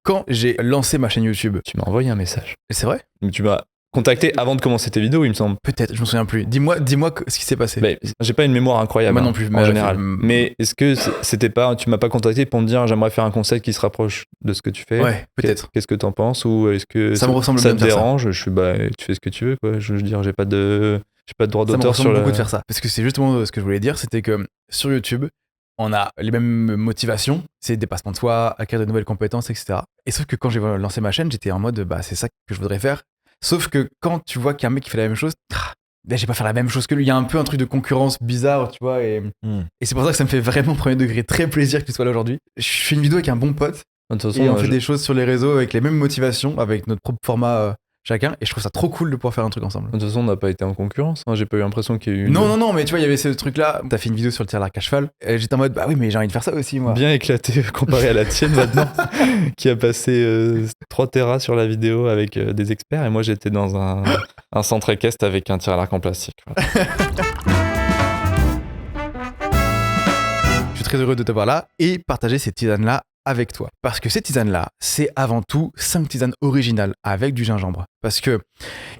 quand j'ai lancé ma chaîne YouTube. Tu m'as envoyé un message. Et c'est vrai? Mais tu m'as contacté avant de commencer tes vidéos, il me semble. Peut-être, je me souviens plus. Dis-moi ce qui s'est passé. Bah, j'ai pas une mémoire incroyable. Moi non plus, en général. Mais est-ce que c'était pas, tu m'as pas contacté pour me dire j'aimerais faire un concept qui se rapproche de ce que tu fais? Ouais, peut-être. Qu'est-ce que t'en penses, ou est-ce que ça me ressemble ça bien te de faire ça. dérange? Je suis tu fais ce que tu veux, quoi. Je veux dire, j'ai pas de droit Ça me d'auteur ressemble sur beaucoup de faire ça. Parce que c'est justement ce que je voulais dire, c'était que sur YouTube, on a les mêmes motivations, c'est dépassement de soi, acquérir de nouvelles compétences, etc. Et sauf que quand j'ai lancé ma chaîne, j'étais en mode, bah c'est ça que je voudrais faire. Sauf que quand tu vois qu'il y a un mec qui fait la même chose, ben, j'ai pas faire la même chose que lui. Il y a un peu un truc de concurrence bizarre, tu vois. Et c'est pour ça que ça me fait vraiment premier degré très plaisir que tu sois là aujourd'hui. Je fais une vidéo avec un bon pote. De toute façon, Et on fait des choses sur les réseaux avec les mêmes motivations, avec notre propre format chacun. Et je trouve ça trop cool de pouvoir faire un truc ensemble. De toute façon, on n'a pas été en concurrence. J'ai pas eu l'impression qu'il y ait eu. Non, mais tu vois, il y avait ce truc-là. T'as fait une vidéo sur le tir à l'arc à cheval. Et j'étais en mode, bah oui, mais j'ai envie de faire ça aussi, moi. Bien éclaté comparé à la tienne maintenant, qui a passé 3 terras sur la vidéo avec des experts. Et moi, j'étais dans un centre équestre avec un tir à l'arc en plastique. Voilà. Je suis très heureux de t'avoir là et partager ces tisanes-là avec toi. Parce que ces tisanes-là, c'est avant tout 5 tisanes originales avec du gingembre. Parce que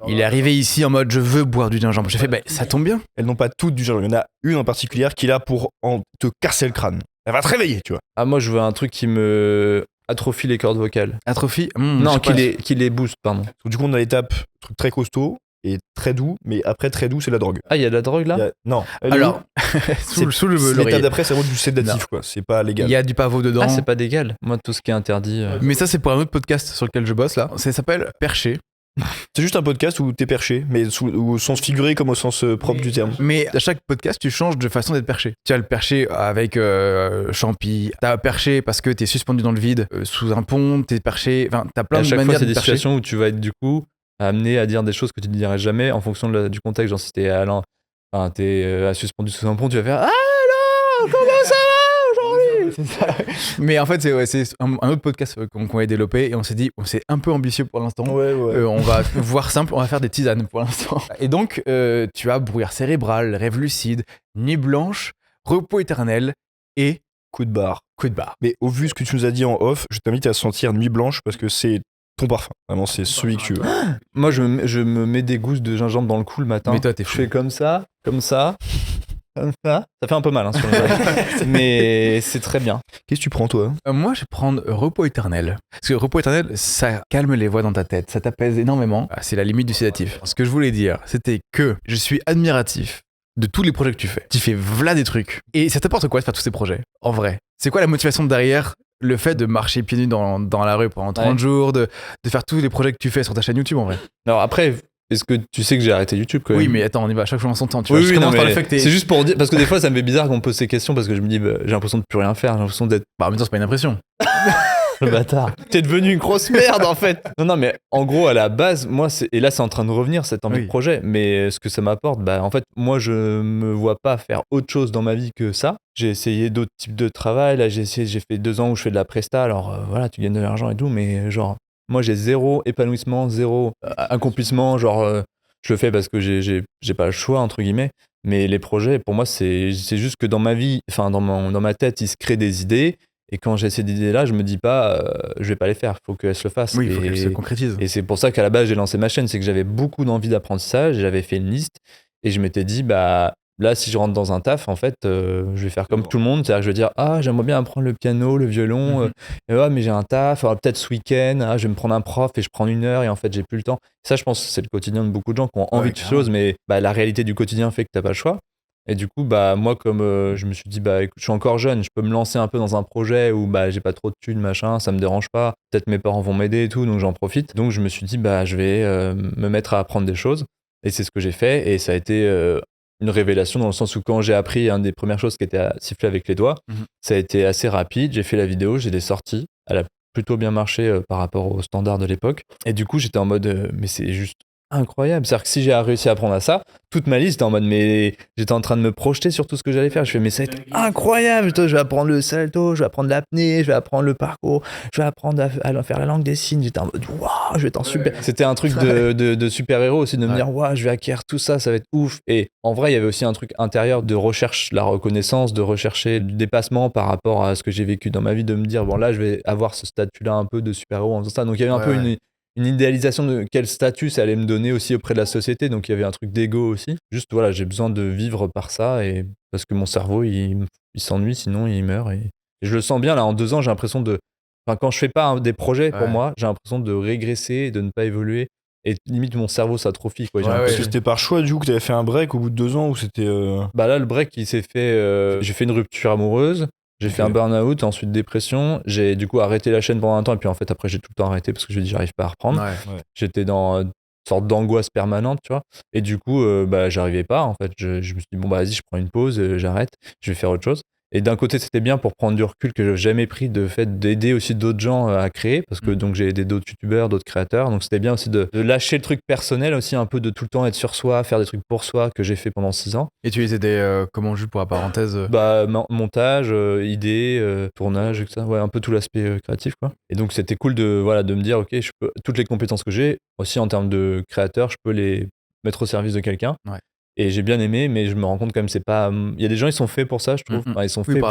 il est arrivé ici en mode je veux boire du gingembre. J'ai fait, bah ça tombe bien. Elles n'ont pas toutes du gingembre. Il y en a une en particulier qui est là pour te casser le crâne. Elle va te réveiller, tu vois. Ah, moi, je veux un truc qui me atrophie les cordes vocales. Atrophie Non, qui les booste, pardon. Du coup, on a l'étape truc très costaud et très doux, mais après très doux, c'est la drogue. Ah, il y a de la drogue là? Non. Alors, sous l'étape d'après, c'est vraiment du sédatif, quoi. C'est pas légal. Il y a du pavot dedans. Ah, c'est pas légal. Moi, tout ce qui est interdit. Mais ça, c'est pour un autre podcast sur lequel je bosse là. Ça s'appelle Perché. C'est juste un podcast où t'es perché, mais au sens figuré comme au sens propre du terme. Mais à chaque podcast, tu changes de façon d'être perché. Tu as le perché avec champi, t'as perché parce que t'es suspendu dans le vide sous un pont, t'es perché, enfin t'as plein et à de chaque manières fois, c'est de des percher. situations où tu vas être du coup amené à dire des choses que tu ne dirais jamais en fonction du contexte. Genre si t'es t'es suspendu sous un pont, tu vas faire « Ah non, comment ça va aujourd'hui ?» C'est ça. Mais en fait, c'est un autre podcast qu'on va développer et on s'est dit, c'est un peu ambitieux pour l'instant. Ouais. On va voir simple, on va faire des tisanes pour l'instant. Et donc, tu as brouillard cérébral, rêve lucide, nuit blanche, repos éternel et coup de barre. Mais au vu de ce que tu nous as dit en off, je t'invite à sentir Nuit Blanche parce que c'est ton parfum. Vraiment, c'est celui que tu veux. Moi, je me mets des gousses de gingembre dans le cou le matin. Mais toi, t'es je fou. fais comme ça. Ça fait un peu mal sur les oreilles. Mais c'est très bien. Qu'est-ce que tu prends, toi? Moi, je vais prendre repos éternel. Parce que repos éternel, ça calme les voix dans ta tête, ça t'apaise énormément. C'est la limite du sédatif. Ce que je voulais dire, c'était que je suis admiratif de tous les projets que tu fais. Tu fais v'là des trucs. Et ça t'apporte quoi de faire tous ces projets, en vrai? C'est quoi la motivation derrière le fait de marcher pieds nus dans la rue pendant 30 jours, de faire tous les projets que tu fais sur ta chaîne YouTube, en vrai? Alors après, est-ce que tu sais que j'ai arrêté YouTube quand même? Oui, mais attends, on y va à chaque fois en son temps. Tu Oui, vois, je commence par le fait que t'es... C'est juste pour dire, parce que des fois ça me fait bizarre qu'on me pose ces questions parce que je me dis, j'ai l'impression de plus rien faire, j'ai l'impression d'être Bah, en même temps, c'est pas une impression. le bâtard. T'es devenu une grosse merde en fait. Non, mais en gros, à la base, moi, et là c'est en train de revenir cette envie de projet, mais ce que ça m'apporte, en fait, moi je me vois pas faire autre chose dans ma vie que ça. J'ai essayé d'autres types de travail, là j'ai fait 2 ans où je fais de la presta, alors voilà, tu gagnes de l'argent et tout, mais genre, moi j'ai zéro épanouissement, zéro accomplissement, genre, je le fais parce que j'ai pas le choix, entre guillemets, mais les projets, pour moi, c'est juste que dans ma vie, enfin, dans ma tête, il se crée des idées. Et quand j'ai ces idées-là, je me dis pas, je vais pas les faire, faut qu'elles se le fassent. Oui, il faut qu'elles se concrétisent. Et c'est pour ça qu'à la base, j'ai lancé ma chaîne, c'est que j'avais beaucoup d'envie d'apprentissage, j'avais fait une liste, et je m'étais dit, là, si je rentre dans un taf, en fait, je vais faire comme tout le monde, c'est-à-dire que je vais dire, j'aimerais bien apprendre le piano, le violon, mais j'ai un taf, alors peut-être ce week-end, je vais me prendre un prof et je prends 1 heure, et en fait, j'ai plus le temps. Ça, je pense que c'est le quotidien de beaucoup de gens qui ont envie de choses, mais la réalité du quotidien fait que t'as pas le choix. Et du coup, moi, comme je me suis dit, écoute, je suis encore jeune, je peux me lancer un peu dans un projet où j'ai pas trop de thunes, machin, ça me dérange pas. Peut-être mes parents vont m'aider et tout, donc j'en profite. Donc je me suis dit, je vais me mettre à apprendre des choses. Et c'est ce que j'ai fait. Et ça a été une révélation dans le sens où quand j'ai appris une des premières choses qui était à siffler avec les doigts, ça a été assez rapide. J'ai fait la vidéo, j'ai des sorties. Elle a plutôt bien marché par rapport aux standards de l'époque. Et du coup, j'étais en mode, mais c'est juste incroyable. C'est-à-dire que si j'ai réussi à apprendre à ça, toute ma liste, en mode, mais j'étais en train de me projeter sur tout ce que j'allais faire. Je fais, mais ça va être incroyable. Je vais apprendre le salto, je vais apprendre l'apnée, je vais apprendre le parcours, je vais apprendre à faire la langue des signes. J'étais en mode, waouh, je vais être en super. C'était un truc de super-héros aussi, de me dire, waouh, je vais acquérir tout ça, ça va être ouf. Et en vrai, il y avait aussi un truc intérieur de recherche, la reconnaissance, de rechercher du dépassement par rapport à ce que j'ai vécu dans ma vie, de me dire, bon, là, je vais avoir ce statut-là un peu de super-héros en faisant ça. Donc, il y avait un peu une idéalisation de quel statut ça allait me donner aussi auprès de la société. Donc il y avait un truc d'ego aussi. Juste voilà, j'ai besoin de vivre par ça et parce que mon cerveau il s'ennuie, sinon il meurt. Et je le sens bien là, en 2 ans, j'ai l'impression de. Enfin, quand je fais pas des projets pour moi, j'ai l'impression de régresser et de ne pas évoluer. Et limite, mon cerveau s'atrophie. Quoi. Parce que c'était par choix du coup que t'avais fait un break au bout de 2 ans ou c'était. Bah là, le break il s'est fait. J'ai fait une rupture amoureuse. J'ai fait un burn-out, ensuite dépression. J'ai du coup arrêté la chaîne pendant un temps et puis en fait après j'ai tout le temps arrêté parce que je me dis j'arrive pas à reprendre. J'étais dans une sorte d'angoisse permanente, tu vois. Et du coup, bah j'arrivais pas en fait. Je me suis dit bon bah vas-y, je prends une pause, j'arrête, je vais faire autre chose. Et d'un côté, c'était bien pour prendre du recul que j'avais jamais pris de fait d'aider aussi d'autres gens à créer parce que donc j'ai aidé d'autres youtubeurs, d'autres créateurs. Donc c'était bien aussi de lâcher le truc personnel aussi un peu de tout le temps être sur soi, faire des trucs pour soi que j'ai fait pendant 6 ans. Et tu les aidais comment, juste pour la parenthèse Bah montage, idée, tournage, etc. Ouais, un peu tout l'aspect créatif quoi. Et donc c'était cool de me dire ok, je peux toutes les compétences que j'ai aussi en termes de créateur, je peux les mettre au service de quelqu'un. Et j'ai bien aimé, mais je me rends compte quand même c'est pas. Il y a des gens ils sont faits pour ça, je trouve. Enfin, ils sont faits pour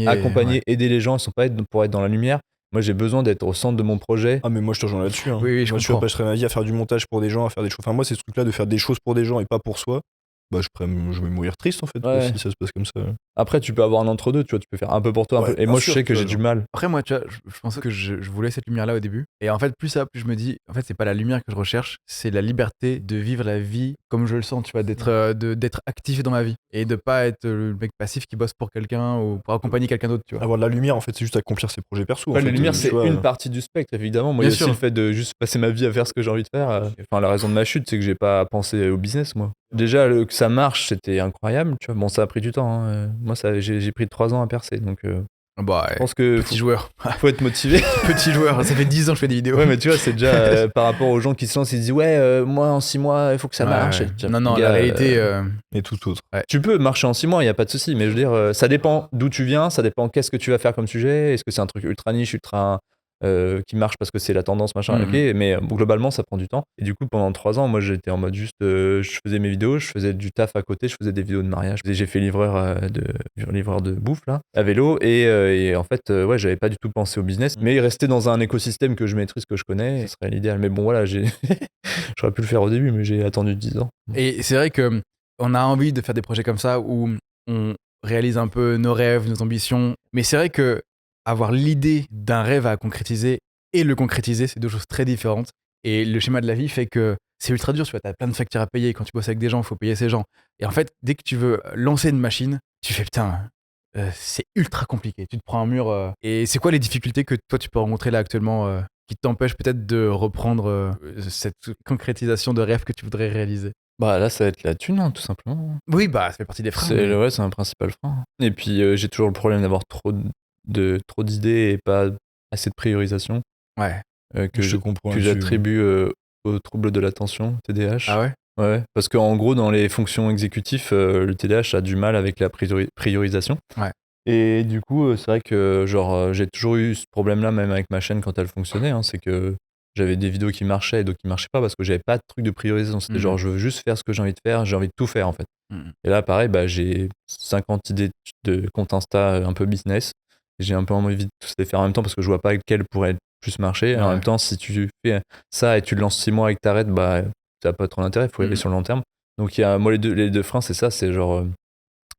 accompagner, aider les gens. Ils sont pas pour être dans la lumière. Moi, j'ai besoin d'être au centre de mon projet. Ah mais moi je te rejoins là-dessus. Hein. Oui, je moi, comprends. je passerais ma vie à faire du montage pour des gens, à faire des choses. Enfin moi ces trucs-là de faire des choses pour des gens et pas pour soi. Bah je vais mourir triste en fait si ça se passe comme ça. Après tu peux avoir un entre-deux, tu vois, tu peux faire un peu pour toi, un peu. Et moi je sais que j'ai du mal. Après moi tu vois, je pensais que je voulais cette lumière là au début. Et en fait plus je me dis, en fait c'est pas la lumière que je recherche, c'est la liberté de vivre la vie comme je le sens, tu vois, d'être actif dans ma vie. Et de pas être le mec passif qui bosse pour quelqu'un ou pour accompagner quelqu'un d'autre, tu vois. Avoir de la lumière en fait c'est juste accomplir ses projets perso. La lumière c'est une partie du spectre évidemment. Moi il y a aussi le fait de juste passer ma vie à faire ce que j'ai envie de faire. Enfin la raison de ma chute c'est que j'ai pas pensé au business moi. Déjà que ça marche c'était incroyable, tu vois. Bon ça a pris du temps. Hein. Moi j'ai pris 3 ans à percer donc. Je pense que petit joueur. Faut être motivé. Petit joueur, ça fait 10 ans que je fais des vidéos. Ouais, mais tu vois, c'est déjà par rapport aux gens qui se lancent, ils se disent ouais, moi en 6 mois, il faut que ça marche. Non, la réalité. Et tout autre. Tu peux marcher en 6 mois, il n'y a pas de souci, mais je veux dire, ça dépend d'où tu viens, ça dépend qu'est-ce que tu vas faire comme sujet. Est-ce que c'est un truc ultra niche, ultra. Qui marche parce que c'est la tendance, machin, ok, mais globalement ça prend du temps. Et du coup, pendant 3 ans, moi j'étais en mode juste, je faisais mes vidéos, je faisais du taf à côté, je faisais des vidéos de mariage. J'ai fait livreur de bouffe là, à vélo, et en fait, ouais, j'avais pas du tout pensé au business, mais rester dans un écosystème que je maîtrise, que je connais, ce serait l'idéal. Mais bon, voilà, j'aurais pu le faire au début, mais j'ai attendu 10 ans. Et c'est vrai que on a envie de faire des projets comme ça où on réalise un peu nos rêves, nos ambitions, mais c'est vrai que avoir l'idée d'un rêve à concrétiser et le concrétiser, c'est deux choses très différentes. Et le schéma de la vie fait que c'est ultra dur, tu vois, t'as plein de factures à payer. Quand tu bosses avec des gens, il faut payer ces gens. Et en fait, dès que tu veux lancer une machine, tu fais putain, c'est ultra compliqué. Tu te prends un mur. Et c'est quoi les difficultés que toi tu peux rencontrer là actuellement qui t'empêchent peut-être de reprendre cette concrétisation de rêve que tu voudrais réaliser? Bah là, ça va être la thune, hein, tout simplement. Oui, bah ça fait partie des freins. C'est un principal frein. Et puis j'ai toujours le problème d'avoir trop d'idées et pas assez de priorisation. Ouais. Que j'attribue au trouble de l'attention, TDAH. Ah ouais? Ouais, parce qu'en gros, dans les fonctions exécutives, le TDAH a du mal avec la priorisation. Ouais. Et du coup, c'est vrai que genre j'ai toujours eu ce problème-là, même avec ma chaîne quand elle fonctionnait. Hein, c'est que j'avais des vidéos qui marchaient et d'autres qui marchaient pas parce que j'avais pas de truc de priorisation. C'était genre, je veux juste faire ce que j'ai envie de faire, j'ai envie de tout faire en fait. Et là, pareil, bah, j'ai 50 idées de compte Insta un peu business. J'ai un peu envie de tous les faire en même temps parce que je vois pas lequel pourrait plus marcher. Et en même temps, si tu fais ça et tu le lances 6 mois et que t'arrêtes, bah, ça n'a pas trop d'intérêt, il faut y aller sur le long terme. Donc, il y a, moi, les deux freins, c'est ça, c'est genre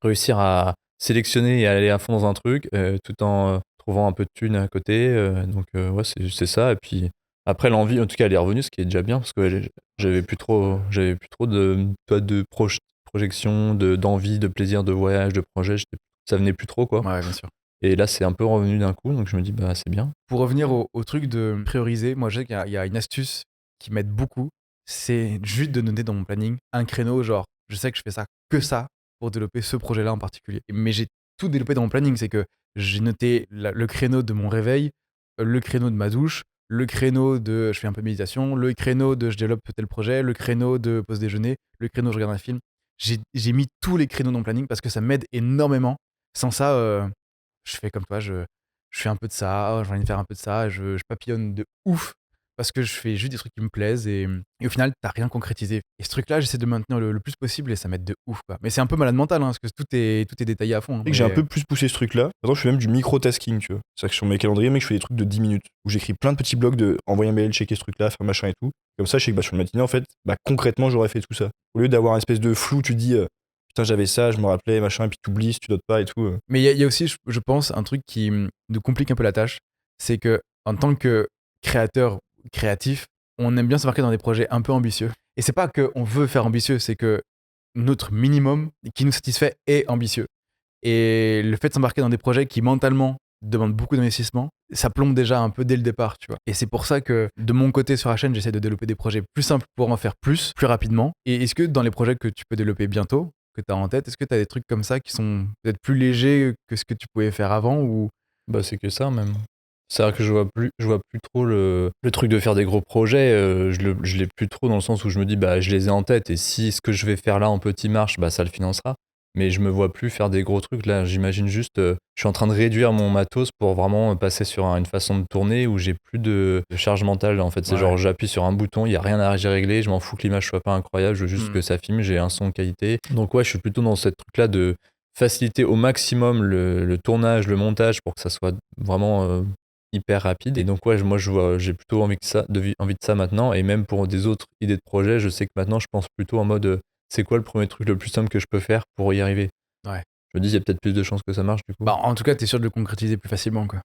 réussir à sélectionner et aller à fond dans un truc tout en trouvant un peu de thunes à côté. Donc, ouais, c'est ça. Et puis, après, l'envie, en tout cas, elle est revenue, ce qui est déjà bien parce que j'avais plus trop de projection, d'envie, de plaisir, de voyage, de projet. Ça venait plus trop, quoi. Ouais, bien sûr. Et là, c'est un peu revenu d'un coup, donc je me dis, bah, c'est bien. Pour revenir au truc de prioriser, moi, je sais qu'il y a une astuce qui m'aide beaucoup. C'est juste de noter dans mon planning un créneau, genre, je sais que je fais que ça, pour développer ce projet-là en particulier. Mais j'ai tout développé dans mon planning, c'est que j'ai noté le créneau de mon réveil, le créneau de ma douche, le créneau de je fais un peu de méditation, le créneau de je développe tel projet, le créneau de pause déjeuner, le créneau je regarde un film. J'ai mis tous les créneaux dans le planning parce que ça m'aide énormément. Sans ça, je fais comme toi, je fais un peu de ça, j'ai envie de faire un peu de ça, je papillonne de ouf parce que je fais juste des trucs qui me plaisent et au final, t'as rien concrétisé. Et ce truc-là, j'essaie de maintenir le plus possible et ça m'aide de ouf, quoi. Mais c'est un peu malade mental, hein, parce que tout est détaillé à fond. Hein. Et que j'ai un peu plus poussé ce truc-là. Maintenant, je fais même du micro-tasking, tu vois. C'est-à-dire que sur mes calendriers, mec, je fais des trucs de 10 minutes où j'écris plein de petits blocs de envoyer un mail, checker ce truc-là, faire machin et tout. Comme ça, je sais que sur le matinée, en fait, concrètement, j'aurais fait tout ça. Au lieu d'avoir un espèce de flou, tu dis, putain, j'avais ça, je me rappelais, machin, et puis t'oublies si tu notes pas et tout. Mais il y a aussi, je pense, un truc qui nous complique un peu la tâche, c'est que en tant que créateur créatif, on aime bien s'embarquer dans des projets un peu ambitieux. Et c'est pas qu'on veut faire ambitieux, c'est que notre minimum qui nous satisfait est ambitieux. Et le fait de s'embarquer dans des projets qui mentalement demandent beaucoup d'investissement, ça plombe déjà un peu dès le départ, tu vois. Et c'est pour ça que de mon côté sur la chaîne, j'essaie de développer des projets plus simples pour en faire plus rapidement. Et est-ce que dans les projets que tu peux développer bientôt, que tu as en tête, est-ce que tu as des trucs comme ça qui sont peut-être plus légers que ce que tu pouvais faire avant ou... Bah, c'est que ça même. C'est-à-dire que je vois plus trop le truc de faire des gros projets, je l'ai plus trop dans le sens où je me dis, bah, je les ai en tête et si ce que je vais faire là en petit marche, bah, ça le financera. Mais je me vois plus faire des gros trucs. Là, j'imagine juste, je suis en train de réduire mon matos pour vraiment passer sur une façon de tourner où j'ai plus de charge mentale. En fait, c'est Ouais. genre, j'appuie sur un bouton, il y a rien à régler, je m'en fous que l'image soit pas incroyable, je veux juste Mm. que ça filme, j'ai un son de qualité. Donc ouais, je suis plutôt dans cette truc-là de faciliter au maximum le tournage, le montage pour que ça soit vraiment hyper rapide. Et donc ouais, moi j'ai plutôt envie de ça maintenant. Et même pour des autres idées de projet, je sais que maintenant je pense plutôt en mode c'est quoi le premier truc le plus simple que je peux faire pour y arriver. Ouais. Je me dis il y a peut-être plus de chances que ça marche du coup. Bah, en tout cas, t'es sûr de le concrétiser plus facilement, quoi.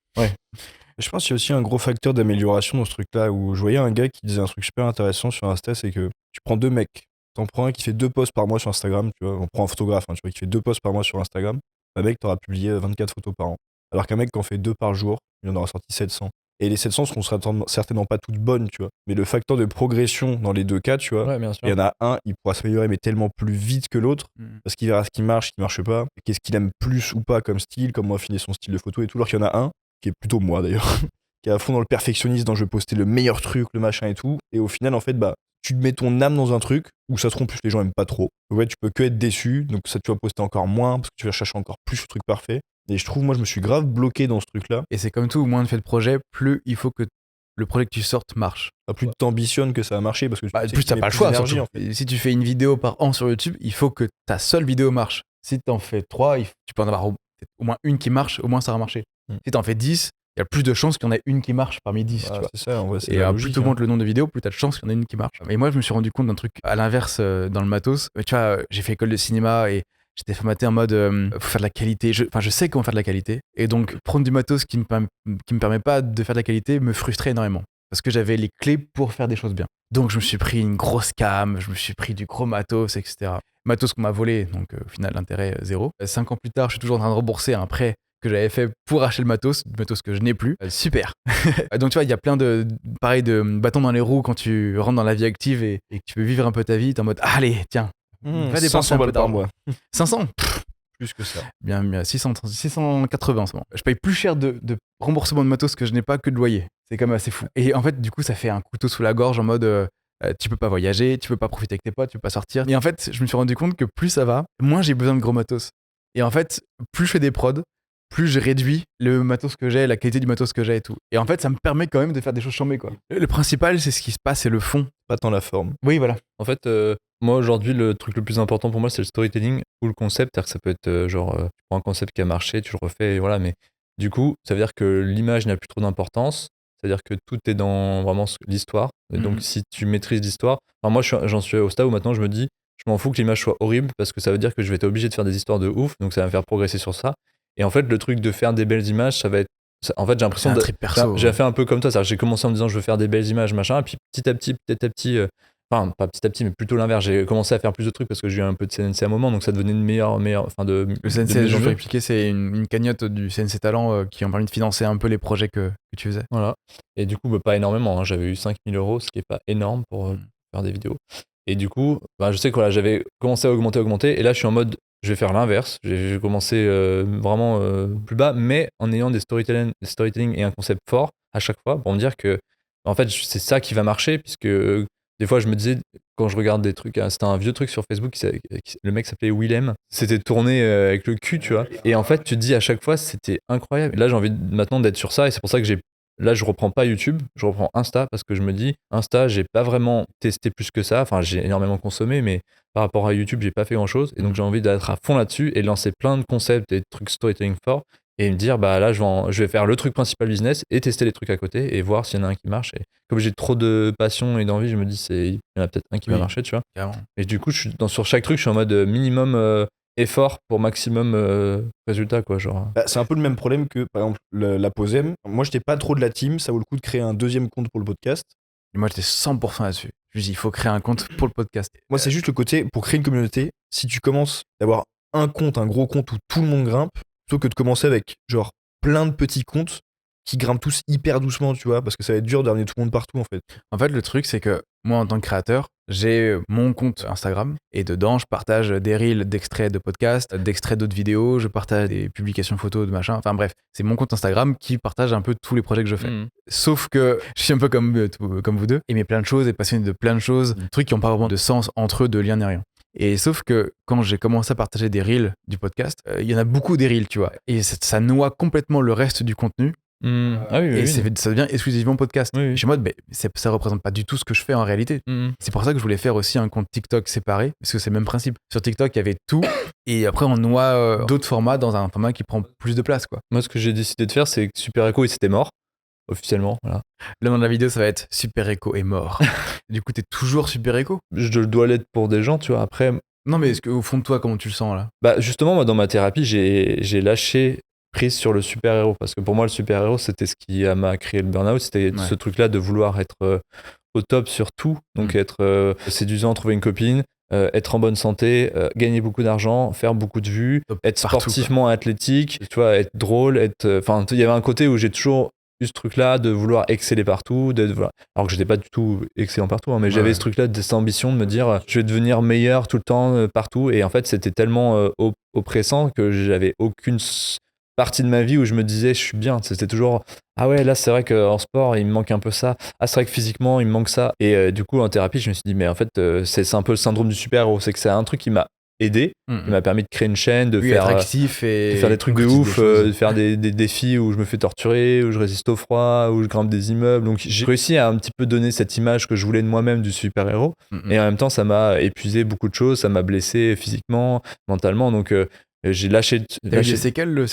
Je pense qu'il y a aussi un gros facteur d'amélioration dans ce truc-là où je voyais un gars qui disait un truc super intéressant sur Insta, c'est que tu prends deux mecs, t'en prends un qui fait 2 posts par mois sur Instagram, tu vois, on prend un photographe, hein, tu vois, qui fait 2 posts par mois sur Instagram, un mec t'auras publié 24 photos par an. Alors qu'un mec qui en fait 2 par jour, il en aura sorti 700. Et les 700 seront certainement pas toutes bonnes, tu vois. Mais le facteur de progression dans les deux cas, tu vois, Ouais, bien sûr. il y en a un, il pourra s'améliorer mais tellement plus vite que l'autre, parce qu'il verra ce qui marche pas, qu'est-ce qu'il aime plus ou pas comme style, comment affiner son style de photo et tout, alors qu'il y en a un, qui est plutôt moi d'ailleurs, qui est à fond dans le perfectionnisme, dans je vais poster le meilleur truc, le machin et tout. Et au final, en fait, tu te mets ton âme dans un truc où ça se trompe plus, les gens aiment pas trop. Ouais, tu peux que être déçu, donc ça, tu vas poster encore moins parce que tu vas chercher encore plus le truc parfait. Et je trouve, moi, je me suis grave bloqué dans ce truc-là. Et c'est comme tout, moins tu fais de projets, plus il faut que le projet que tu sortes marche. Plus tu t'ambitionnes que ça va marcher parce que Bah, tu sais plus que tu t'as mets pas le plus choix, d'énergie, surtout. en fait. Et si tu fais une vidéo par an sur YouTube, il faut que ta seule vidéo marche. Si t'en fais 3, tu peux en avoir au moins une qui marche, au moins ça va marcher. Si t'en fais 10, il y a plus de chances qu'il y en ait une qui marche parmi 10. Voilà, Tu vois. c'est ça, en vrai, c'est Et la plus logique. tu augmentes le nombre de vidéos, plus t'as de chances qu'il y en ait une qui marche. Et moi, je me suis rendu compte d'un truc à l'inverse dans le matos. Tu vois, j'ai fait école de cinéma et j'étais formaté en mode faut faire de la qualité. Je sais comment faire de la qualité. Et donc, prendre du matos qui me permet pas de faire de la qualité me frustrait énormément. Parce que j'avais les clés pour faire des choses bien. Donc, je me suis pris une grosse cam, je me suis pris du gros matos, etc. Matos qu'on m'a volé, donc au final, l'intérêt 0. 5 ans plus tard, je suis toujours en train de rembourser un prêt que j'avais fait pour acheter le matos que je n'ai plus. Super. Donc tu vois, il y a plein de bâtons dans les roues quand tu rentres dans la vie active et que tu veux vivre un peu ta vie. T'es en mode, allez, tiens, va dépenser 500 un peu balles par d'argent. mois. 500 Plus que ça. Bien, 680 en ce moment. Je paye plus cher de remboursement de matos que je n'ai pas que de loyer. C'est quand même assez fou. Et en fait, du coup, ça fait un couteau sous la gorge en mode tu peux pas voyager, tu peux pas profiter avec tes potes, tu peux pas sortir. Et en fait, je me suis rendu compte que plus ça va, moins j'ai besoin de gros matos. Et en fait, plus je fais des prods, plus je réduis le matos que j'ai, la qualité du matos que j'ai et tout. Et en fait, ça me permet quand même de faire des choses chambées, quoi. Le principal, c'est ce qui se passe, c'est le fond. Pas tant la forme. Oui, voilà. En fait, moi aujourd'hui, le truc le plus important pour moi, c'est le storytelling ou le concept. C'est-à-dire que ça peut être tu prends un concept qui a marché, tu le refais, et voilà. Mais du coup, ça veut dire que l'image n'a plus trop d'importance. C'est-à-dire que tout est dans vraiment l'histoire. Et donc, si tu maîtrises l'histoire, enfin, moi, j'en suis au stade où maintenant je me dis, je m'en fous que l'image soit horrible parce que ça veut dire que je vais être obligé de faire des histoires de ouf. Donc, ça va me faire progresser sur ça. Et en fait, le truc de faire des belles images, ça va être. En fait, j'ai l'impression C'est un trip perso. J'ai fait un peu comme toi. C'est-à-dire que j'ai commencé en me disant, je veux faire des belles images, machin. Et puis, petit à petit, enfin, pas petit à petit, mais plutôt l'inverse. J'ai commencé à faire plus de trucs parce que j'ai eu un peu de CNC à un moment, donc ça devenait une meilleure. Enfin, Le CNC, je vais expliquer, c'est une cagnotte du CNC Talent qui ont permis de financer un peu les projets que tu faisais. Voilà. Et du coup, pas énormément. Hein. J'avais eu 5 000 €, ce qui est pas énorme pour faire des vidéos. Et du coup, je sais que voilà, j'avais commencé à augmenter. Et là, je suis en mode, je vais faire l'inverse. J'ai commencé vraiment plus bas, mais en ayant des storytelling et un concept fort à chaque fois pour me dire que En fait, c'est ça qui va marcher, puisque des fois, je me disais, quand je regarde des trucs, c'était un vieux truc sur Facebook, le mec s'appelait Willem, c'était tourné avec le cul, tu vois. Et en fait, tu te dis à chaque fois, c'était incroyable. Et là, j'ai envie maintenant d'être sur ça, et c'est pour ça que là, je reprends pas YouTube, je reprends Insta, parce que je me dis, Insta, j'ai pas vraiment testé plus que ça, enfin, j'ai énormément consommé, mais par rapport à YouTube, j'ai pas fait grand-chose, et donc j'ai envie d'être à fond là-dessus, et lancer plein de concepts et de trucs storytelling forts, et me dire, bah là, je vais faire le truc principal business et tester les trucs à côté et voir s'il y en a un qui marche. Et comme j'ai trop de passion et d'envie, je me dis, il y en a peut-être un qui va marcher, tu vois. Carrément. Et du coup, sur chaque truc, je suis en mode minimum effort pour maximum résultat, quoi. Genre. Bah, c'est un peu le même problème que, par exemple, la pause M. Moi, j'étais pas trop de la team. Ça vaut le coup de créer un deuxième compte pour le podcast. Et moi, j'étais 100% là-dessus. Je me dis, il faut créer un compte pour le podcast. Moi, c'est juste le côté, pour créer une communauté, si tu commences d'avoir un compte, un gros compte où tout le monde grimpe, plutôt que de commencer avec genre plein de petits comptes qui grimpent tous hyper doucement, tu vois, parce que ça va être dur d'amener tout le monde partout en fait. En fait, le truc, c'est que moi, en tant que créateur, j'ai mon compte Instagram et dedans, je partage des reels d'extraits de podcasts, d'extraits d'autres vidéos, je partage des publications photos de machin. Enfin bref, c'est mon compte Instagram qui partage un peu tous les projets que je fais. Sauf que je suis un peu comme vous deux, aimer plein de choses et passionné de plein de choses, des trucs qui n'ont pas vraiment de sens entre eux, de lien ni rien. Et sauf que quand j'ai commencé à partager des reels du podcast, il y en a beaucoup des reels, tu vois. Et ça noie complètement le reste du contenu. Ah oui, et oui. ça devient exclusivement podcast. Oui, oui. Je suis en mode, mais ça représente pas du tout ce que je fais en réalité. C'est pour ça que je voulais faire aussi un compte TikTok séparé, parce que c'est le même principe. Sur TikTok, il y avait tout, et après on noie d'autres formats dans un format qui prend plus de place, quoi. Moi, ce que j'ai décidé de faire, c'est que Super Echo, c'était mort, officiellement. Voilà. Le nom de la vidéo, ça va être Super Echo est mort. Du coup, t'es toujours Super Echo? Je dois l'être pour des gens, tu vois. Après. Non, mais est-ce qu'au fond de toi, comment tu le sens là? Bah, justement, moi, dans ma thérapie, j'ai lâché prise sur le super-héros, parce que pour moi, le super-héros, c'était ce qui m'a créé le burn-out, c'était ce truc-là de vouloir être au top sur tout, donc être séduisant, trouver une copine, être en bonne santé, gagner beaucoup d'argent, faire beaucoup de vues, être sportivement athlétique, tu vois, être drôle, enfin, il y avait un côté où j'ai toujours eu ce truc-là de vouloir exceller partout, alors que j'étais pas du tout excellent partout, hein, mais j'avais ce truc-là, cette ambition de me dire je vais devenir meilleur tout le temps, partout, et en fait c'était tellement oppressant que j'avais aucune partie de ma vie où je me disais je suis bien, c'était toujours ah ouais, là c'est vrai qu'en sport il me manque un peu ça, ah c'est vrai que physiquement il me manque ça, et du coup en thérapie je me suis dit mais en fait c'est un peu le syndrome du super-héros, c'est que c'est un truc qui m'a aidé, qui m'a permis de créer une chaîne, de faire actif et de faire des trucs de ouf, de faire des défis où je me fais torturer, où je résiste au froid, où je grimpe des immeubles. Donc j'ai réussi à un petit peu donner cette image que je voulais de moi-même du super-héros. Et en même temps, ça m'a épuisé beaucoup de choses, ça m'a blessé physiquement, mentalement. Donc j'ai lâché. T'as eu des séquelles de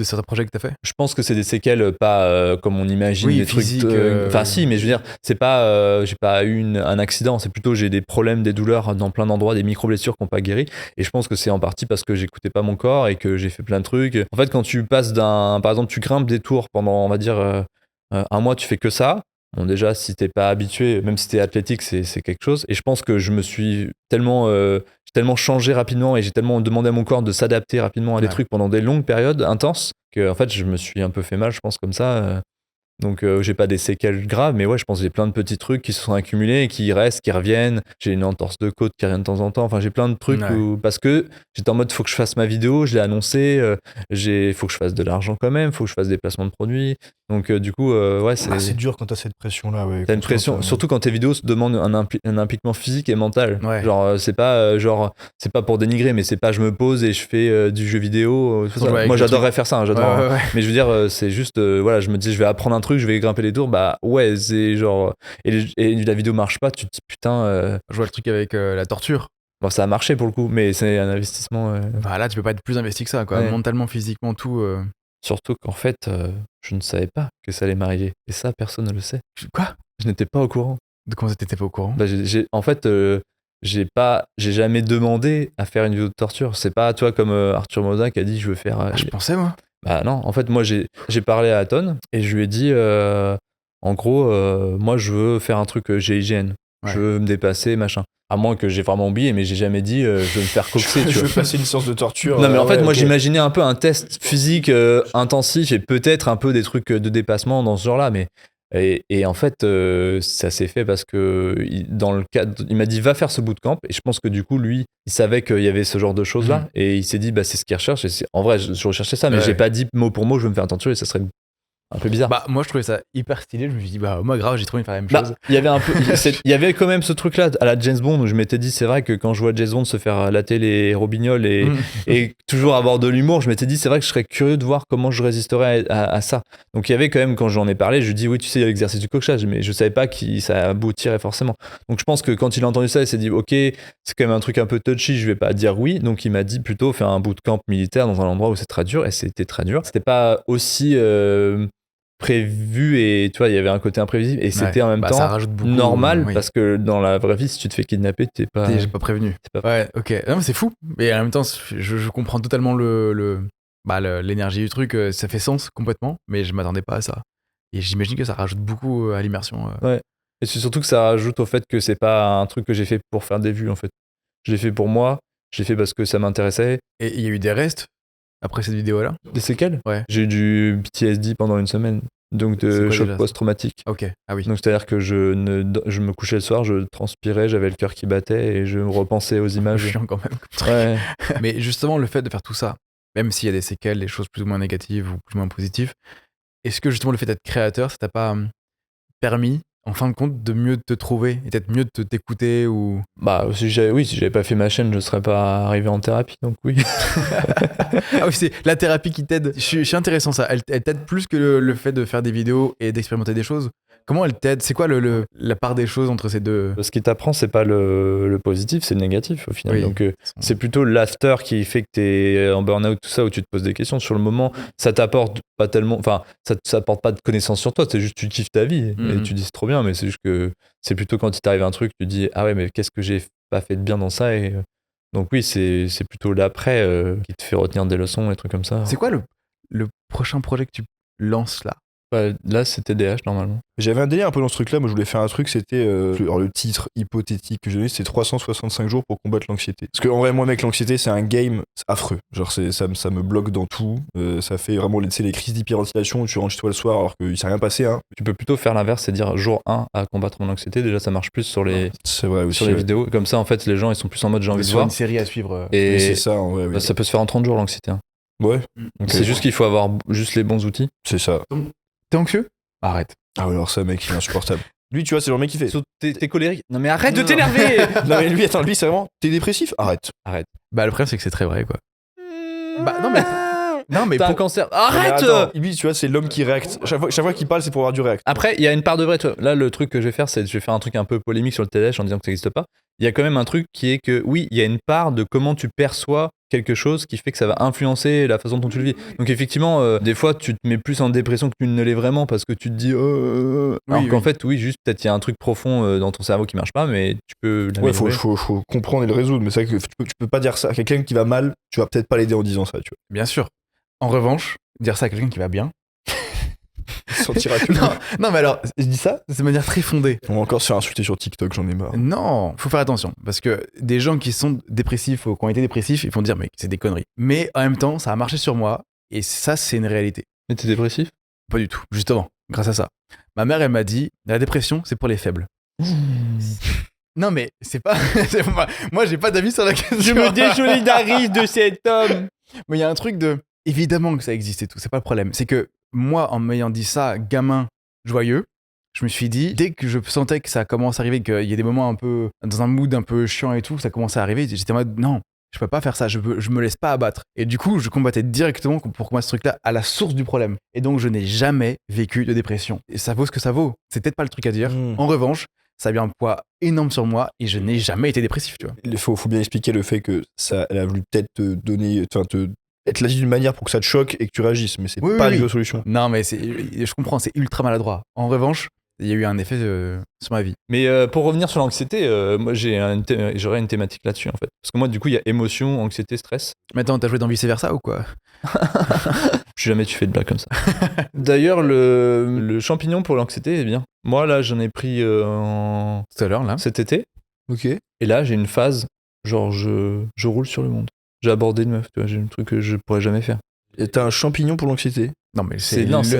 certains projets que t'as fait? Je pense que c'est des séquelles pas comme on imagine, des physiques, trucs. Enfin si, mais je veux dire, c'est pas, j'ai pas eu un accident, c'est plutôt j'ai des problèmes, des douleurs dans plein d'endroits, des micro-blessures qui n'ont pas guéri. Et je pense que c'est en partie parce que j'écoutais pas mon corps et que j'ai fait plein de trucs. En fait, quand tu passes par exemple, tu grimpes des tours pendant, on va dire, un mois, tu fais que ça. Bon, déjà, si t'es pas habitué, même si t'es athlétique, c'est quelque chose. Et je pense que je me suis tellement changé rapidement et j'ai tellement demandé à mon corps de s'adapter rapidement à des trucs pendant des longues périodes intenses que en fait, je me suis un peu fait mal, je pense, comme ça. Donc, j'ai pas des séquelles graves, mais ouais, je pense que j'ai plein de petits trucs qui se sont accumulés et qui restent, qui reviennent. J'ai une entorse de côte qui revient de temps en temps. Enfin, j'ai plein de trucs parce que j'étais en mode, faut que je fasse ma vidéo, je l'ai annoncé, faut que je fasse de l'argent quand même, faut que je fasse des placements de produits. Donc, du coup, ouais, c'est dur quand t'as cette pression-là. Ouais, t'as une pression, surtout quand tes vidéos se demandent un impliquement physique et mental. Ouais. Genre, c'est pas pour dénigrer, mais c'est pas je me pose et je fais du jeu vidéo. Moi, j'adorerais faire ça, j'adore. Mais je veux dire, c'est juste, voilà, je me dis, je vais apprendre un truc, je vais grimper les tours, bah ouais, c'est genre. Et la vidéo marche pas, tu te dis putain. Je vois le truc avec la torture. Bon, ça a marché pour le coup, mais c'est un investissement. Bah là, tu peux pas être plus investi que ça, quoi. Mentalement, physiquement, tout. Surtout qu'en fait, je ne savais pas que ça allait m'arriver. Et ça, personne ne le sait. Quoi? Je n'étais pas au courant. De comment t'étais pas au courant? Bah, en fait, j'ai jamais demandé à faire une vidéo de torture. C'est pas, toi, comme Arthur Moda qui a dit je veux faire. Je pensais, moi. Bah non, en fait, moi, j'ai parlé à Aton et je lui ai dit, en gros, moi, je veux faire un truc GIGN. Je veux me dépasser, machin. À moins que j'ai vraiment oublié, mais j'ai jamais dit je veux me faire coxer. Je veux passer une séance de torture. Non, mais en fait, moi, j'imaginais un peu un test physique intensif et peut-être un peu des trucs de dépassement dans ce genre-là. Mais et en fait, ça s'est fait parce que dans le cadre, il m'a dit va faire ce bootcamp. Et je pense que du coup, lui, il savait qu'il y avait ce genre de choses-là. Et il s'est dit, bah, c'est ce qu'il recherche. Et en vrai, je recherchais ça, mais j'ai pas dit mot pour mot, je veux me faire torturer. Ça serait un peu bizarre. Bah, moi, je trouvais ça hyper stylé. Je me suis dit, bah, moi, grave, j'ai trop envie de faire la même Bah, chose. il y avait un peu, il y avait quand même ce truc-là à la James Bond où je m'étais dit, c'est vrai que quand je vois James Bond se faire latter les robignoles et toujours avoir de l'humour, je m'étais dit, c'est vrai que je serais curieux de voir comment je résisterais à ça. Donc il y avait quand même, quand j'en ai parlé, je lui dis, oui, tu sais, il y a l'exercice du coquillage, mais je savais pas que ça aboutirait forcément. Donc je pense que quand il a entendu ça, il s'est dit, ok, c'est quand même un truc un peu touchy, je vais pas dire oui. Donc il m'a dit plutôt faire un bootcamp militaire dans un endroit où c'est très dur, et c'était très dur. C'était pas aussi prévu, et tu vois, il y avait un côté imprévisible, et c'était en même ça temps rajoute beaucoup, normal, oui. parce que dans la vraie vie, si tu te fais kidnapper, J'ai pas prévenu. Ouais, ok. Non, mais c'est fou. Et en même temps, je comprends totalement l'énergie du truc. Ça fait sens complètement, mais je m'attendais pas à ça. Et j'imagine que ça rajoute beaucoup à l'immersion. Ouais. Et c'est surtout que ça rajoute au fait que c'est pas un truc que j'ai fait pour faire des vues, en fait. Je l'ai fait pour moi, je l'ai fait parce que ça m'intéressait. Et il y a eu des restes après cette vidéo-là? Des séquelles? Ouais. J'ai eu du PTSD pendant une semaine, donc de choc post-traumatique. Ok, ah oui. Donc c'est-à-dire que je me couchais le soir, je transpirais, j'avais le cœur qui battait et je repensais aux images. Chiant quand même. Ouais. Mais justement, le fait de faire tout ça, même s'il y a des séquelles, des choses plus ou moins négatives ou plus ou moins positives, est-ce que justement le fait d'être créateur, ça t'a pas permis, en fin de compte, de mieux te trouver et peut-être mieux de t'écouter ou... Bah, si j'avais pas fait ma chaîne, je serais pas arrivé en thérapie, donc oui. Ah oui, c'est la thérapie qui t'aide. Je suis intéressant ça. Elle t'aide plus que le fait de faire des vidéos et d'expérimenter des choses. Comment elle t'aide? C'est quoi la part des choses entre ces deux? Ce qui t'apprend, c'est pas le positif, c'est le négatif au final. Oui. Donc c'est plutôt l'after qui fait que t'es en burn-out, tout ça, où tu te poses des questions. Sur le moment, ça t'apporte pas tellement, enfin, ça apporte pas de connaissances sur toi, c'est juste tu kiffes ta vie et tu dis c'est trop bien, mais c'est juste que c'est plutôt quand il t'arrive un truc, tu dis ah ouais, mais qu'est-ce que j'ai pas fait de bien dans ça, et donc oui, c'est plutôt l'après qui te fait retenir des leçons et trucs comme ça. C'est quoi le prochain projet que tu lances là? Bah, là, c'est TDAH normalement. J'avais un délire un peu dans ce truc-là. Moi, je voulais faire un truc, c'était. Alors, le titre hypothétique que j'ai donné, c'est 365 jours pour combattre l'anxiété. Parce que, en vrai, moi, mec, l'anxiété, c'est un game affreux. Genre, ça me bloque dans tout. Ça fait vraiment les crises d'hyperventilation où tu rentres chez toi le soir alors qu'il s'est rien passé. Hein. Tu peux plutôt faire l'inverse, c'est dire jour 1 à combattre mon anxiété. Déjà, ça marche plus sur les, c'est vrai aussi, sur les vidéos. Comme ça, en fait, les gens, ils sont plus en mode j'ai envie de voir. Une série à suivre. Et oui, c'est ça, en vrai. Oui. Ça peut se faire en 30 jours, l'anxiété. Hein. Ouais. Donc, c'est juste qu'il faut avoir juste les bons outils. C'est ça. T'es anxieux? Arrête. Ah ouais, alors ça, mec, il est insupportable. Lui, tu vois, c'est le mec qui fait. T'es colérique. Non, mais arrête de t'énerver. Non, mais lui, attends, lui, c'est vraiment. T'es dépressif? Arrête. Bah, le problème, c'est que c'est très vrai, quoi. Bah, non, mais t'as un pour... cancer. Mais Arrête. attends, lui, tu vois, c'est l'homme qui réacte. Chaque fois qu'il parle, c'est pour avoir du réact. Après, il y a une part de vrai. Tu vois. Là, le truc que je vais faire, c'est je vais faire un truc un peu polémique sur le TDAH en disant que ça n'existe pas. Il y a quand même un truc qui est que, oui, il y a une part de comment tu perçois quelque chose qui fait que ça va influencer la façon dont tu le vis. Donc effectivement, des fois, tu te mets plus en dépression que tu ne l'es vraiment parce que tu te dis... alors qu'en fait, oui, juste peut-être il y a un truc profond dans ton cerveau qui marche pas, mais tu peux... Ouais, faut comprendre et le résoudre. Mais c'est vrai que tu peux pas dire ça à quelqu'un qui va mal, tu vas peut-être pas l'aider en disant ça, tu vois. Bien sûr. En revanche, dire ça à quelqu'un qui va bien... Il se sentira que... non, mais alors, je dis ça de manière très fondée. On va encore se faire insulter sur TikTok, j'en ai marre. Non, faut faire attention. Parce que des gens qui sont dépressifs ou qui ont été dépressifs, ils vont dire, mais c'est des conneries. Mais en même temps, ça a marché sur moi. Et ça, c'est une réalité. Mais t'es dépressif? Pas du tout. Justement, grâce à ça. Ma mère, elle m'a dit, la dépression, c'est pour les faibles. Non, mais c'est pas... moi, j'ai pas d'avis sur la question. Je me désolidarise de cet homme. Mais il y a un truc de... Évidemment que ça existe et tout, c'est pas le problème. C'est que moi, en m'ayant dit ça, gamin joyeux, je me suis dit, dès que je sentais que ça commence à arriver, qu'il y a des moments un peu dans un mood un peu chiant et tout, ça commençait à arriver, j'étais en mode non, je peux pas faire ça, je me laisse pas abattre. Et du coup, je combattais directement pour moi ce truc-là à la source du problème. Et donc, je n'ai jamais vécu de dépression. Et ça vaut ce que ça vaut. C'est peut-être pas le truc à dire. En revanche, ça a eu un poids énorme sur moi et je n'ai jamais été dépressif, tu vois. Il faut bien expliquer le fait que ça, elle a voulu peut-être te donner, être là d'une manière pour que ça te choque et que tu réagisses, mais c'est pas la solution. Non, mais je comprends, c'est ultra maladroit. En revanche, il y a eu un effet sur ma vie. Mais pour revenir sur l'anxiété, moi j'aurais une thématique là-dessus en fait. Parce que moi du coup il y a émotion, anxiété, stress. Mais attends, t'as joué dans Vice Versa ou quoi? Plus jamais tu fais de blagues comme ça. D'ailleurs le champignon pour l'anxiété est bien. Moi là j'en ai pris tout à l'heure là. Cet été. Ok. Et là j'ai une phase, genre je roule sur le monde. J'ai abordé une meuf, tu vois, j'ai un truc que je pourrais jamais faire. Et t'as un champignon pour l'anxiété. Non, mais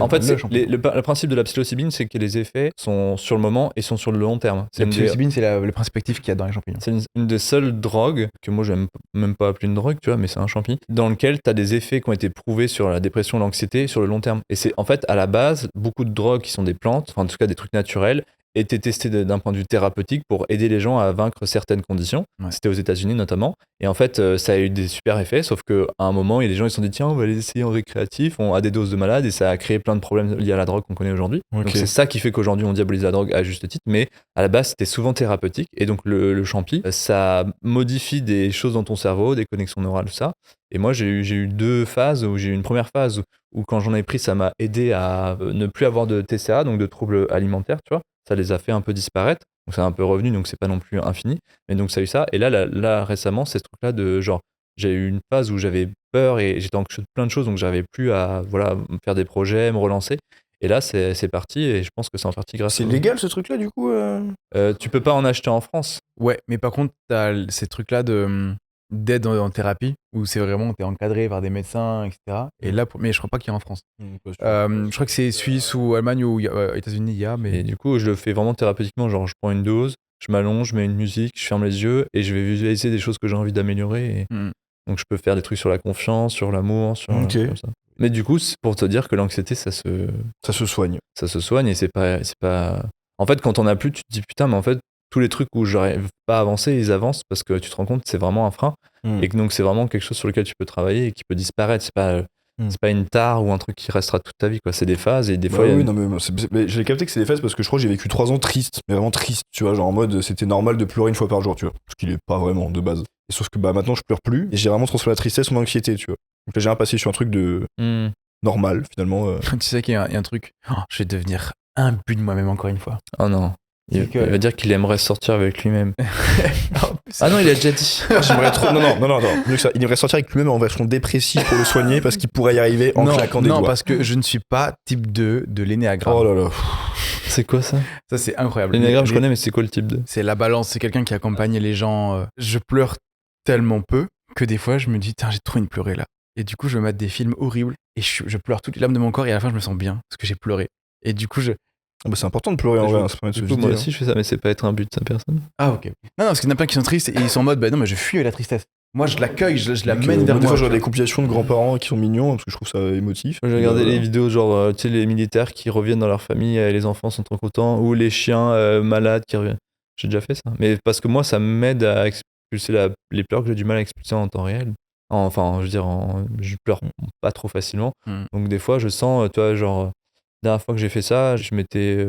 En fait, champignon. le principe de la psilocybine, c'est que les effets sont sur le moment et sont sur le long terme. La psilocybine, c'est le principe actif qu'il y a dans les champignons. C'est une des seules drogues, que moi j'aime même pas appeler une drogue, tu vois, mais c'est un champi, dans lequel tu as des effets qui ont été prouvés sur la dépression, l'anxiété, sur le long terme. Et c'est en fait, à la base, beaucoup de drogues qui sont des plantes, enfin en tout cas des trucs naturels, étaient testés d'un point de vue thérapeutique pour aider les gens à vaincre certaines conditions. Ouais. C'était aux États-Unis notamment. Et en fait, ça a eu des super effets, sauf qu'à un moment, il y a des gens qui se sont dit tiens, on va les essayer en récréatif, à des doses de malades, et ça a créé plein de problèmes liés à la drogue qu'on connaît aujourd'hui. Ok. Donc c'est ça qui fait qu'aujourd'hui on diabolise la drogue à juste titre, mais à la base c'était souvent thérapeutique. Et donc le champi, ça modifie des choses dans ton cerveau, des connexions neurales, tout ça. Et moi j'ai eu deux phases, où j'ai eu une première phase où quand j'en ai pris, ça m'a aidé à ne plus avoir de TCA, donc de troubles alimentaires, tu vois. Ça les a fait un peu disparaître. Donc c'est un peu revenu, donc c'est pas non plus infini. Mais donc ça a eu ça. Et là récemment, c'est ce truc-là de genre, j'ai eu une phase où j'avais peur et j'étais anxieux de plein de choses, donc j'arrivais plus à me faire des projets, me relancer. Et là, c'est parti, et je pense que c'est en partie grâce C'est légal ce truc-là du coup Tu peux pas en acheter en France. Ouais, mais par contre, t'as ces trucs-là d'aide en thérapie où c'est vraiment t'es encadré par des médecins, etc. Et là, mais je crois pas qu'il y a en France. Je crois que c'est Suisse ou Allemagne ou États-Unis, il y a, mais Et du coup, je le fais vraiment thérapeutiquement, genre je prends une dose, je m'allonge, je mets une musique, je ferme les yeux et je vais visualiser des choses que j'ai envie d'améliorer. Et donc je peux faire des trucs sur la confiance, sur l'amour, sur Ok. comme ça. Mais du coup, c'est pour te dire que l'anxiété, ça se soigne. Ça se soigne et c'est pas. En fait, quand on a plus, tu te dis putain, mais en fait, tous les trucs où j'arrive pas à avancer, ils avancent parce que tu te rends compte que c'est vraiment un frein et que donc c'est vraiment quelque chose sur lequel tu peux travailler et qui peut disparaître. C'est pas une tare ou un truc qui restera toute ta vie, quoi. C'est des phases et des fois. Oui, non, mais j'ai capté que c'est des phases parce que je crois que j'ai vécu 3 ans triste, mais vraiment triste, tu vois, genre en mode c'était normal de pleurer une fois par jour, tu vois, ce qu'il est pas vraiment de base. Et sauf que maintenant je pleure plus et j'ai vraiment transformé la tristesse en anxiété, tu vois. Donc là j'ai un passé sur un truc de normal finalement. tu sais qu'il y a un truc. Oh, je vais devenir un but de moi-même encore une fois. Oh non. Il va dire qu'il aimerait sortir avec lui-même. Ah non, il a déjà dit. J'aimerais trop. Non, mieux que ça. Il aimerait sortir avec lui-même en version dépressive pour le soigner parce qu'il pourrait y arriver en claquant des doigts. Non, parce que je ne suis pas type 2 de l'énéagramme. Oh là là. C'est quoi ça? Ça, c'est incroyable. L'énéagramme, je connais, mais c'est quoi le type 2? C'est la balance. C'est quelqu'un qui accompagne les gens. Je pleure tellement peu que des fois, je me dis, tiens, j'ai trop envie de pleurer là. Et du coup, je mate des films horribles et je pleure toutes les larmes de mon corps et à la fin, je me sens bien parce que j'ai pleuré. Et du coup, c'est important de pleurer en vrai, ça permet de se vider. Moi aussi, je fais ça, mais c'est pas être un but de sa personne. Ah, ok. Non, parce qu'il y en a plein qui sont tristes et ils sont en mode, bah non, mais je fuis avec la tristesse. Moi, je l'accueille, je la mène vers moi. Des fois, je regarde des compilations de grands-parents qui sont mignons parce que je trouve ça émotif. J'ai regardé les vidéos, genre, tu sais, les militaires qui reviennent dans leur famille et les enfants sont trop contents, ou les chiens malades qui reviennent. J'ai déjà fait ça. Mais parce que moi, ça m'aide à expulser les pleurs que j'ai du mal à expulser en temps réel. Enfin, je veux dire, je pleure pas trop facilement. Donc, des fois, je sens, tu vois, genre, la dernière fois que j'ai fait ça, je m'étais.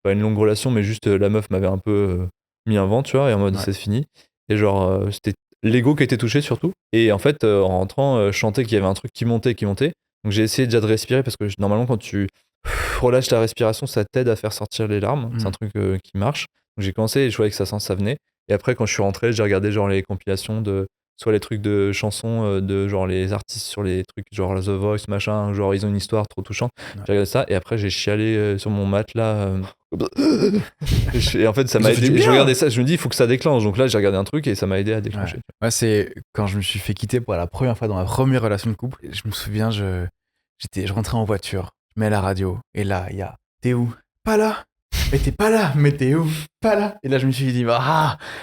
Pas une longue relation, mais juste la meuf m'avait un peu mis un vent, tu vois, et en mode c'est fini. Et genre, c'était l'ego qui était touché surtout. Et en fait, en rentrant, je sentais qu'il y avait un truc qui montait. Donc j'ai essayé déjà de respirer parce que normalement, quand tu relâches ta respiration, ça t'aide à faire sortir les larmes. C'est un truc qui marche. Donc j'ai commencé et je voyais que ça venait. Et après, quand je suis rentré, j'ai regardé genre les compilations de soit les trucs de chansons de genre les artistes sur les trucs genre The Voice, machin, genre ils ont une histoire trop touchante. J'ai regardé ça et après j'ai chialé sur mon matelas. Et en fait, ça m'a aidé. Je regardais ça, je me dis, il faut que ça déclenche. Donc là, j'ai regardé un truc et ça m'a aidé à déclencher. Ouais, c'est quand je me suis fait quitter pour la première fois dans ma première relation de couple. Je me souviens, je rentrais en voiture, je mets la radio et là, il y a t'es où? Pas là. Mais t'es pas là. Mais t'es où? Pas là. Et là, je me suis dit,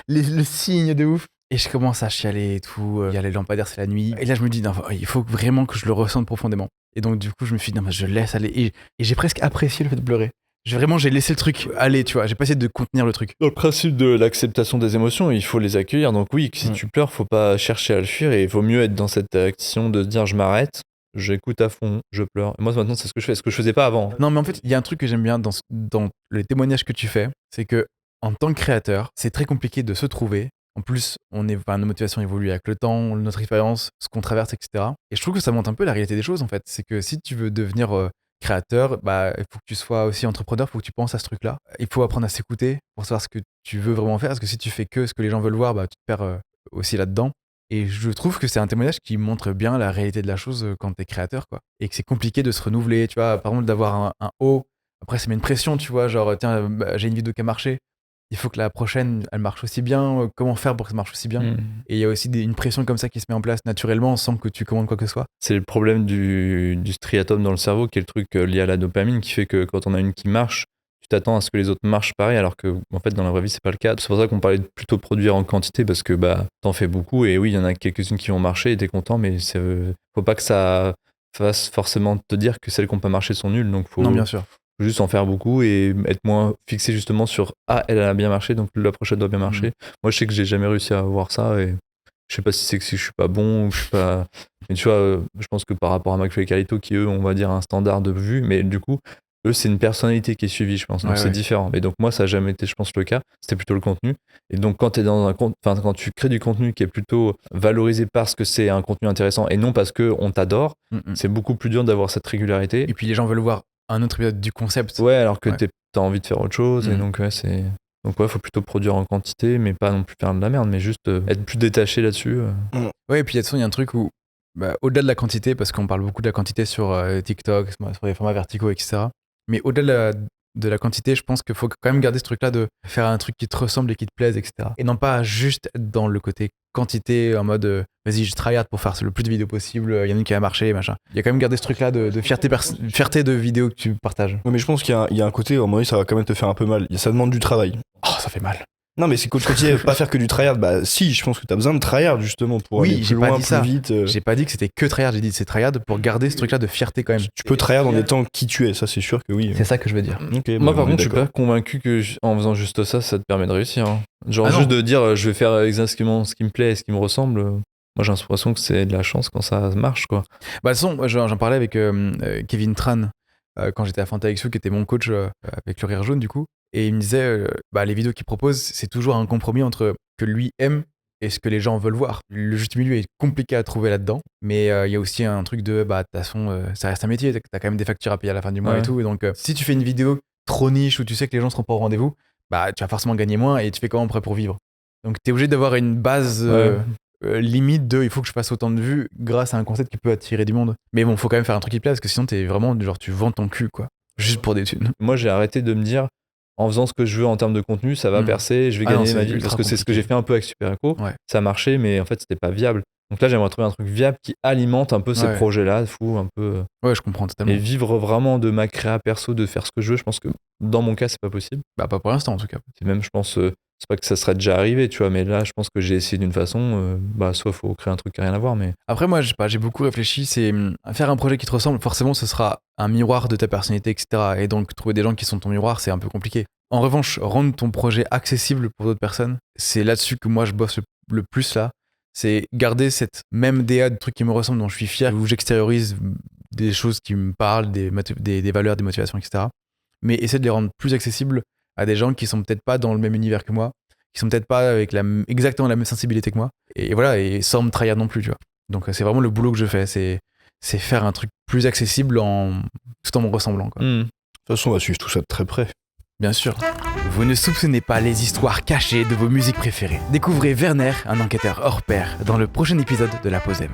le signe de ouf. Et je commence à chialer et tout. Il y a les lampadaires, c'est la nuit. Et là, je me dis, non, il faut vraiment que je le ressente profondément. Et donc, du coup, je me suis dit, non, je laisse aller. Et j'ai presque apprécié le fait de pleurer. J'ai laissé le truc aller, tu vois. J'ai pas essayé de contenir le truc. Dans le principe de l'acceptation des émotions, il faut les accueillir. Donc oui, si tu pleures, faut pas chercher à le fuir et il vaut mieux être dans cette action de se dire je m'arrête, j'écoute à fond, je pleure. Et moi maintenant, c'est ce que je fais, ce que je faisais pas avant. Non, mais en fait, il y a un truc que j'aime bien dans les témoignages que tu fais, c'est que en tant que créateur, c'est très compliqué de se trouver. En plus, nos motivations évoluent avec le temps, notre expérience, ce qu'on traverse, etc. Et je trouve que ça montre un peu la réalité des choses, en fait. C'est que si tu veux devenir créateur, il faut que tu sois aussi entrepreneur, il faut que tu penses à ce truc-là. Il faut apprendre à s'écouter pour savoir ce que tu veux vraiment faire, parce que si tu fais que ce que les gens veulent voir, tu te perds aussi là-dedans. Et je trouve que c'est un témoignage qui montre bien la réalité de la chose quand t'es créateur, quoi. Et que c'est compliqué de se renouveler, tu vois. Par exemple, d'avoir un haut, après ça met une pression, tu vois, genre tiens, j'ai une vidéo qui a marché. il faut que la prochaine, elle marche aussi bien. Comment faire pour que ça marche aussi bien? Et il y a aussi une pression comme ça qui se met en place naturellement sans que tu commandes quoi que ce soit. C'est le problème du striatum dans le cerveau, qui est le truc lié à la dopamine, qui fait que quand on a une qui marche, tu t'attends à ce que les autres marchent pareil, alors que en fait dans la vraie vie c'est pas le cas. C'est pour ça qu'on parlait de plutôt produire en quantité, parce que t'en fais beaucoup, et oui, il y en a quelques-unes qui vont marcher et t'es content, mais faut pas que ça fasse forcément te dire que celles qui n'ont pas marché sont nulles. Donc faut Non, bien sûr. juste en faire beaucoup et être moins fixé justement sur elle a bien marché, donc la prochaine doit bien marcher. Moi je sais que j'ai jamais réussi à avoir ça, et je sais pas si c'est que je suis pas bon ou je suis pas. Mais tu vois, je pense que par rapport à McFly et Carlito, qui eux, on va dire un standard de vue, mais du coup, eux, c'est une personnalité qui est suivie, je pense. Donc c'est différent. Et donc moi, ça n'a jamais été, je pense, le cas. C'était plutôt le contenu. Et donc quand quand tu crées du contenu qui est plutôt valorisé parce que c'est un contenu intéressant et non parce que on t'adore, c'est beaucoup plus dur d'avoir cette régularité. Et puis les gens veulent voir un autre épisode du concept. Ouais, alors que t'as envie de faire autre chose. Et donc c'est. Donc faut plutôt produire en quantité, mais pas non plus faire de la merde, mais juste être plus détaché là-dessus. Ouais, et puis de toute façon, il y a un truc où, au-delà de la quantité, parce qu'on parle beaucoup de la quantité sur TikTok, sur les formats verticaux, etc. Mais au-delà de la quantité, je pense qu'il faut quand même garder ce truc-là de faire un truc qui te ressemble et qui te plaise, etc. Et non pas juste être dans le côté quantité, en mode vas-y, je tryhard pour faire le plus de vidéos possible, il y en a une qui a marché, machin. Il y a quand même garder ce truc-là de fierté de vidéos que tu partages. Ouais, mais je pense qu'il y a un côté, à un moment donné, ça va quand même te faire un peu mal. Ça demande du travail. Oh, ça fait mal. Non, mais c'est quand tu dis pas faire que du tryhard, si, je pense que t'as besoin de tryhard justement pour aller plus loin, plus vite. J'ai pas dit que c'était que tryhard, j'ai dit c'est tryhard pour garder ce truc-là de fierté quand même. Tu peux tryhard en étant qui tu es, ça c'est sûr que oui. C'est ça que je veux dire. Okay, moi par contre, je suis pas convaincu que en faisant juste ça te permet de réussir. Hein. Genre juste de dire je vais faire exactement ce qui me plaît et ce qui me ressemble. Moi j'ai l'impression que c'est de la chance quand ça marche, quoi. De toute façon, j'en parlais avec Kevin Tran quand j'étais à Fanta XU, qui était mon coach avec le Rire Jaune du coup. Et il me disait, les vidéos qu'il propose, c'est toujours un compromis entre que lui aime et ce que les gens veulent voir. Le juste milieu est compliqué à trouver là-dedans, mais il y a aussi un truc de, de toute façon, ça reste un métier, t'as quand même des factures à payer à la fin du mois et tout. Et donc, si tu fais une vidéo trop niche où tu sais que les gens seront pas au rendez-vous, tu vas forcément gagner moins et tu fais comment prêt pour vivre. Donc, t'es obligé d'avoir une base limite de il faut que je fasse autant de vues grâce à un concept qui peut attirer du monde. Mais bon, faut quand même faire un truc qui plaît parce que sinon, t'es vraiment genre, tu vends ton cul, quoi. Juste pour des thunes. Moi, j'ai arrêté de me dire, en faisant ce que je veux en termes de contenu, ça va percer, je vais gagner ma vie. Parce que c'est ce que j'ai fait un peu avec Super Echo. Ça marchait, mais en fait, c'était pas viable. Donc là, j'aimerais trouver un truc viable qui alimente un peu ces projets-là, fou, un peu. Ouais, je comprends totalement. Et vivre vraiment de ma créa perso, de faire ce que je veux, je pense que dans mon cas, c'est pas possible. Pas pour l'instant, en tout cas. C'est même, je pense, c'est pas que ça serait déjà arrivé, tu vois, mais là, je pense que j'ai essayé d'une façon, soit faut créer un truc qui a rien à voir, mais. Après, moi, j'ai beaucoup réfléchi, c'est faire un projet qui te ressemble, forcément, ce sera un miroir de ta personnalité, etc. Et donc, trouver des gens qui sont ton miroir, c'est un peu compliqué. En revanche, rendre ton projet accessible pour d'autres personnes, c'est là-dessus que moi, je bosse le plus là. C'est garder cette même DA de trucs qui me ressemblent, dont je suis fier, où j'extériorise des choses qui me parlent, des valeurs, des motivations, etc. Mais essayer de les rendre plus accessibles à des gens qui sont peut-être pas dans le même univers que moi, qui sont peut-être pas avec exactement la même sensibilité que moi. Et voilà, et sans me trahir non plus, tu vois. Donc c'est vraiment le boulot que je fais, c'est faire un truc plus accessible tout en me ressemblant, quoi. De toute façon, on va suivre tout ça de très près. Bien sûr. Vous ne soupçonnez pas les histoires cachées de vos musiques préférées. Découvrez Werner, un enquêteur hors pair, dans le prochain épisode de La Pause M.